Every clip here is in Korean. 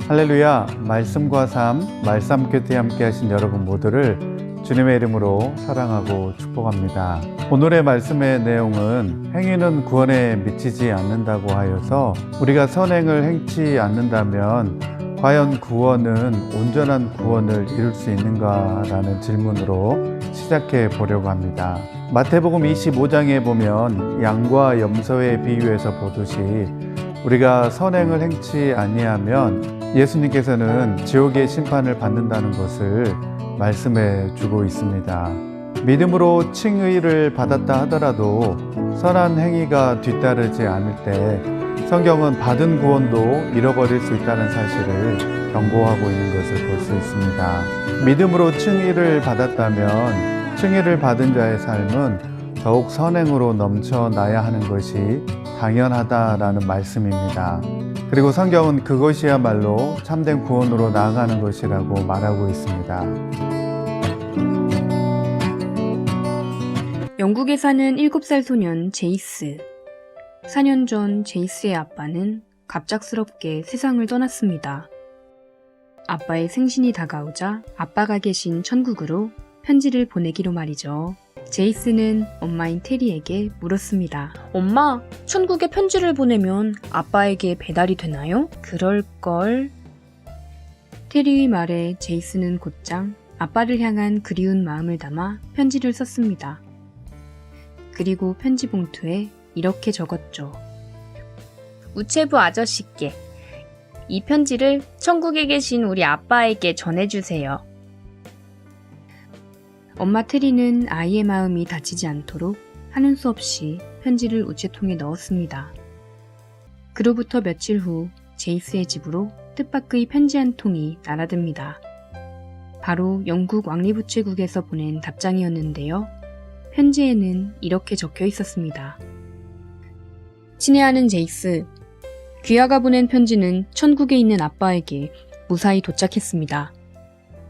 할렐루야, 말씀과 삶, 말씀 곁에 함께 하신 여러분 모두를 주님의 이름으로 사랑하고 축복합니다. 오늘의 말씀의 내용은 행위는 구원에 미치지 않는다고 하여서 우리가 선행을 행치 않는다면 과연 구원은 온전한 구원을 이룰 수 있는가라는 질문으로 시작해 보려고 합니다. 마태복음 25장에 보면 양과 염소의 비유에서 보듯이 우리가 선행을 행치 아니하면 예수님께서는 지옥의 심판을 받는다는 것을 말씀해 주고 있습니다. 믿음으로 칭의를 받았다 하더라도 선한 행위가 뒤따르지 않을 때 성경은 받은 구원도 잃어버릴 수 있다는 사실을 경고하고 있는 것을 볼 수 있습니다. 믿음으로 칭의를 받았다면 칭의를 받은 자의 삶은 더욱 선행으로 넘쳐나야 하는 것이 당연하다라는 말씀입니다. 그리고 성경은 그것이야말로 참된 구원으로 나아가는 것이라고 말하고 있습니다. 영국에 사는 7살 소년 제이스. 4년 전 제이스의 아빠는 갑작스럽게 세상을 떠났습니다. 아빠의 생신이 다가오자 아빠가 계신 천국으로 편지를 보내기로 말이죠. 제이스는 엄마인 테리에게 물었습니다. 엄마, 천국에 편지를 보내면 아빠에게 배달이 되나요? 그럴걸. 테리의 말에 제이스는 곧장 아빠를 향한 그리운 마음을 담아 편지를 썼습니다. 그리고 편지 봉투에 이렇게 적었죠. 우체부 아저씨께 이 편지를 천국에 계신 우리 아빠에게 전해주세요. 엄마 테리는 아이의 마음이 다치지 않도록 하는 수 없이 편지를 우체통에 넣었습니다. 그로부터 며칠 후 제이스의 집으로 뜻밖의 편지 한 통이 날아듭니다. 바로 영국 왕립우체국에서 보낸 답장이었는데요. 편지에는 이렇게 적혀 있었습니다. 친애하는 제이스, 귀하가 보낸 편지는 천국에 있는 아빠에게 무사히 도착했습니다.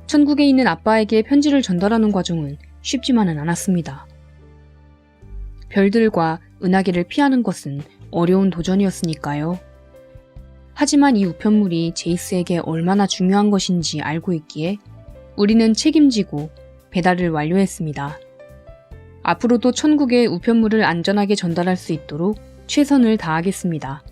천국에 있는 아빠에게 편지를 전달하는 과정은 쉽지만은 않았습니다. 별들과 은하계를 피하는 것은 어려운 도전이었으니까요. 하지만 이 우편물이 제이스에게 얼마나 중요한 것인지 알고 있기에 우리는 책임지고 배달을 완료했습니다. 앞으로도 천국에 우편물을 안전하게 전달할 수 있도록 최선을 다하겠습니다.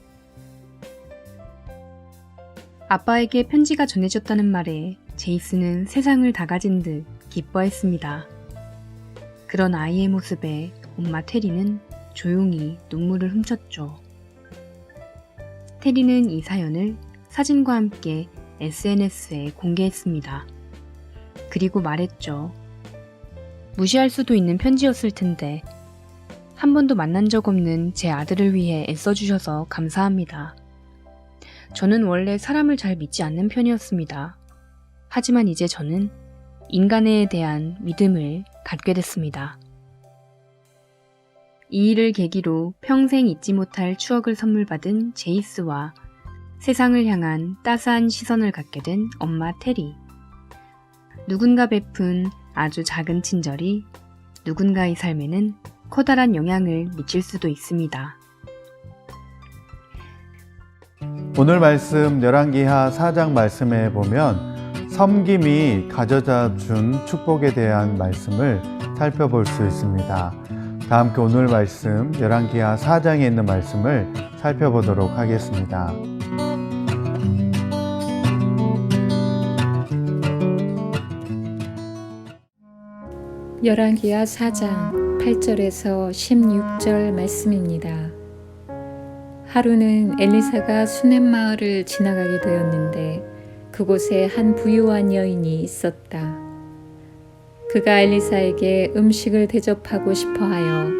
아빠에게 편지가 전해졌다는 말에 제이스는 세상을 다 가진 듯 기뻐했습니다. 그런 아이의 모습에 엄마 테리는 조용히 눈물을 훔쳤죠. 테리는 이 사연을 사진과 함께 SNS에 공개했습니다. 그리고 말했죠. 무시할 수도 있는 편지였을 텐데 한 번도 만난 적 없는 제 아들을 위해 애써주셔서 감사합니다. 저는 원래 사람을 잘 믿지 않는 편이었습니다. 하지만 이제 저는 인간에 대한 믿음을 갖게 됐습니다. 이 일을 계기로 평생 잊지 못할 추억을 선물 받은 제이스와 세상을 향한 따스한 시선을 갖게 된 엄마 테리. 누군가 베푼 아주 작은 친절이 누군가의 삶에는 커다란 영향을 미칠 수도 있습니다. 오늘 말씀 열왕기하 4장 말씀에 보면 섬김이 가져다 준 축복에 대한 말씀을 살펴볼 수 있습니다. 다 함께 오늘 말씀 열왕기하 4장에 있는 말씀을 살펴보도록 하겠습니다. 열왕기하 4장 8절에서 16절 말씀입니다. 하루는 엘리사가 수넴 마을을 지나가게 되었는데 그곳에 한 부유한 여인이 있었다. 그가 엘리사에게 음식을 대접하고 싶어하여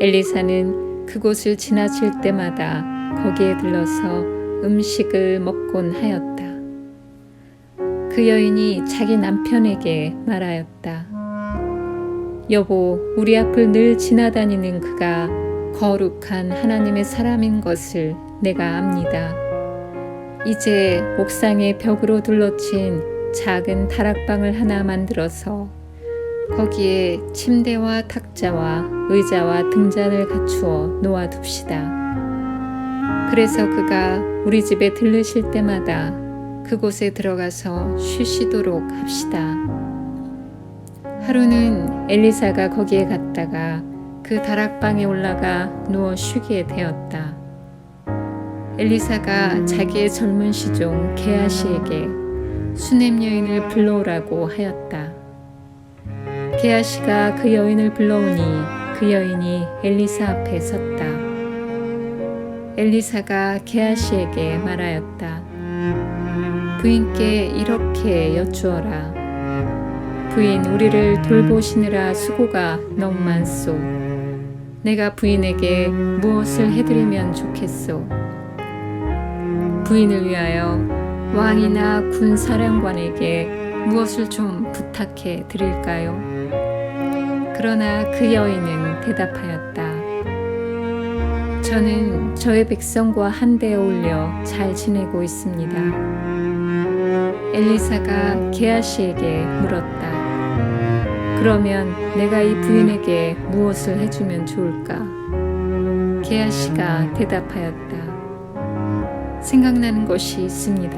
엘리사는 그곳을 지나칠 때마다 거기에 들러서 음식을 먹곤 하였다. 그 여인이 자기 남편에게 말하였다. 여보, 우리 앞을 늘 지나다니는 그가 거룩한 하나님의 사람인 것을 내가 압니다. 이제 옥상의 벽으로 둘러친 작은 다락방을 하나 만들어서 거기에 침대와 탁자와 의자와 등잔을 갖추어 놓아둡시다. 그래서 그가 우리 집에 들르실 때마다 그곳에 들어가서 쉬시도록 합시다. 하루는 엘리사가 거기에 갔다가 그 다락방에 올라가 누워 쉬게 되었다. 엘리사가 자기의 젊은 시종 게하시에게 수넴 여인을 불러오라고 하였다. 게하시가 그 여인을 불러오니 그 여인이 엘리사 앞에 섰다. 엘리사가 게하시에게 말하였다. 부인께 이렇게 여쭈어라. 부인, 우리를 돌보시느라 수고가 너무 많소. 내가 부인에게 무엇을 해드리면 좋겠소. 부인을 위하여 왕이나 군사령관에게 무엇을 좀 부탁해 드릴까요? 그러나 그 여인은 대답하였다. 저는 저의 백성과 한데 어울려 잘 지내고 있습니다. 엘리사가 게하시에게 물었다. 그러면 내가 이 부인에게 무엇을 해주면 좋을까? 게하시가 대답하였다. 생각나는 것이 있습니다.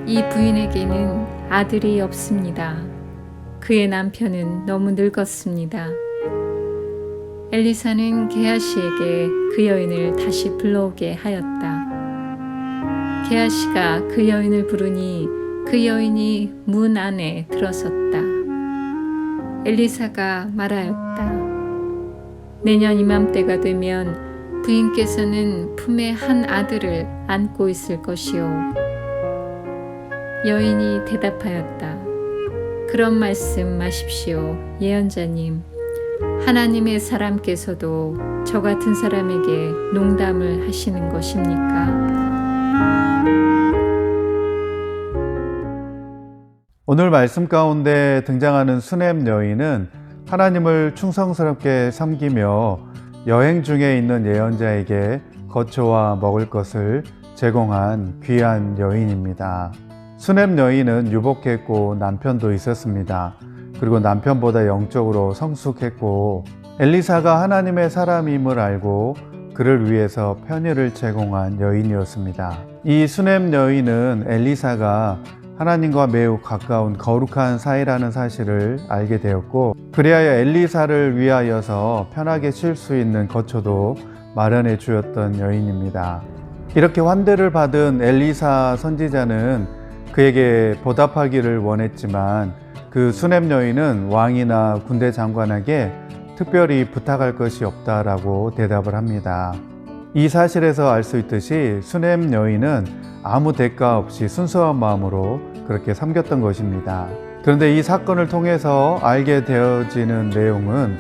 이 부인에게는 아들이 없습니다. 그의 남편은 너무 늙었습니다. 엘리사는 게하시에게 그 여인을 다시 불러오게 하였다. 게하시가 그 여인을 부르니 그 여인이 문 안에 들어섰다. 엘리사가 말하였다. 내년 이맘때가 되면 부인께서는 품에 한 아들을 안고 있을 것이요. 여인이 대답하였다. 그런 말씀 마십시오, 예언자님. 하나님의 사람께서도 저 같은 사람에게 농담을 하시는 것입니까? 오늘 말씀 가운데 등장하는 수넴 여인은 하나님을 충성스럽게 섬기며 여행 중에 있는 예언자에게 거처와 먹을 것을 제공한 귀한 여인입니다. 수넴 여인은 유복했고 남편도 있었습니다. 그리고 남편보다 영적으로 성숙했고 엘리사가 하나님의 사람임을 알고 그를 위해서 편의를 제공한 여인이었습니다. 이 수넴 여인은 엘리사가 하나님과 매우 가까운 거룩한 사이라는 사실을 알게 되었고 그리하여 엘리사를 위하여서 편하게 쉴 수 있는 거처도 마련해 주었던 여인입니다. 이렇게 환대를 받은 엘리사 선지자는 그에게 보답하기를 원했지만 그 수넴 여인은 왕이나 군대 장관에게 특별히 부탁할 것이 없다라고 대답을 합니다. 이 사실에서 알 수 있듯이 수넴 여인은 아무 대가 없이 순수한 마음으로 그렇게 섬겼던 것입니다. 그런데 이 사건을 통해서 알게 되어지는 내용은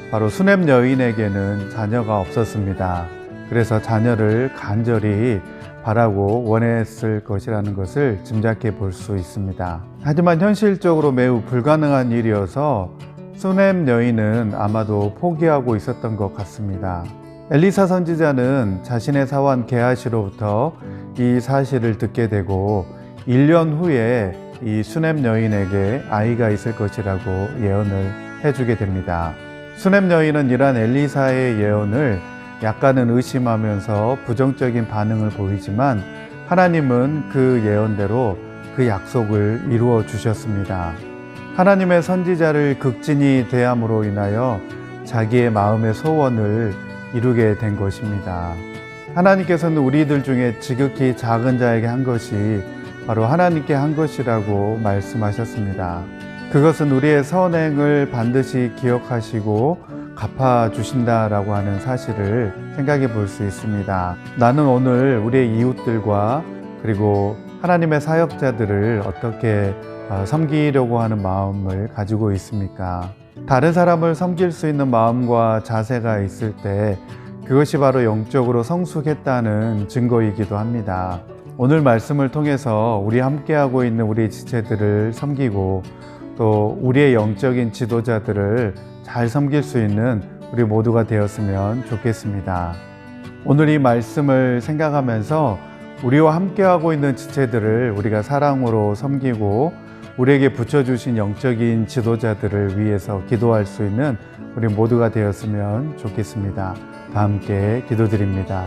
바로 수넴 여인에게는 자녀가 없었습니다. 그래서 자녀를 간절히 바라고 원했을 것이라는 것을 짐작해 볼 수 있습니다. 하지만 현실적으로 매우 불가능한 일이어서 수넴 여인은 아마도 포기하고 있었던 것 같습니다. 엘리사 선지자는 자신의 사원 게하시로부터 이 사실을 듣게 되고 1년 후에 이 수넴 여인에게 아이가 있을 것이라고 예언을 해주게 됩니다. 수넴 여인은 이러한 엘리사의 예언을 약간은 의심하면서 부정적인 반응을 보이지만 하나님은 그 예언대로 그 약속을 이루어 주셨습니다. 하나님의 선지자를 극진히 대함으로 인하여 자기의 마음의 소원을 이루게 된 것입니다. 하나님께서는 우리들 중에 지극히 작은 자에게 한 것이 바로 하나님께 한 것이라고 말씀하셨습니다. 그것은 우리의 선행을 반드시 기억하시고 갚아주신다라고 하는 사실을 생각해 볼 수 있습니다. 나는 오늘 우리의 이웃들과 그리고 하나님의 사역자들을 어떻게 섬기려고 하는 마음을 가지고 있습니까? 다른 사람을 섬길 수 있는 마음과 자세가 있을 때 그것이 바로 영적으로 성숙했다는 증거이기도 합니다. 오늘 말씀을 통해서 우리 함께하고 있는 우리 지체들을 섬기고 또 우리의 영적인 지도자들을 잘 섬길 수 있는 우리 모두가 되었으면 좋겠습니다. 오늘 이 말씀을 생각하면서 우리와 함께하고 있는 지체들을 우리가 사랑으로 섬기고 우리에게 붙여주신 영적인 지도자들을 위해서 기도할 수 있는 우리 모두가 되었으면 좋겠습니다. 다 함께 기도드립니다.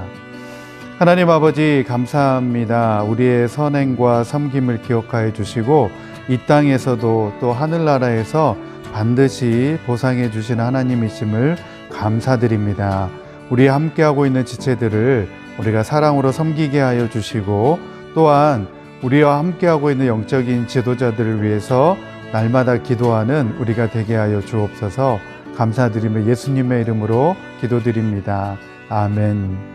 하나님 아버지 감사합니다. 우리의 선행과 섬김을 기억하여 주시고 이 땅에서도 또 하늘나라에서 반드시 보상해 주시는 하나님이심을 감사드립니다. 우리 함께하고 있는 지체들을 우리가 사랑으로 섬기게 하여 주시고 또한 우리와 함께하고 있는 영적인 지도자들을 위해서 날마다 기도하는 우리가 되게 하여 주옵소서. 감사드리며 예수님의 이름으로 기도드립니다. 아멘.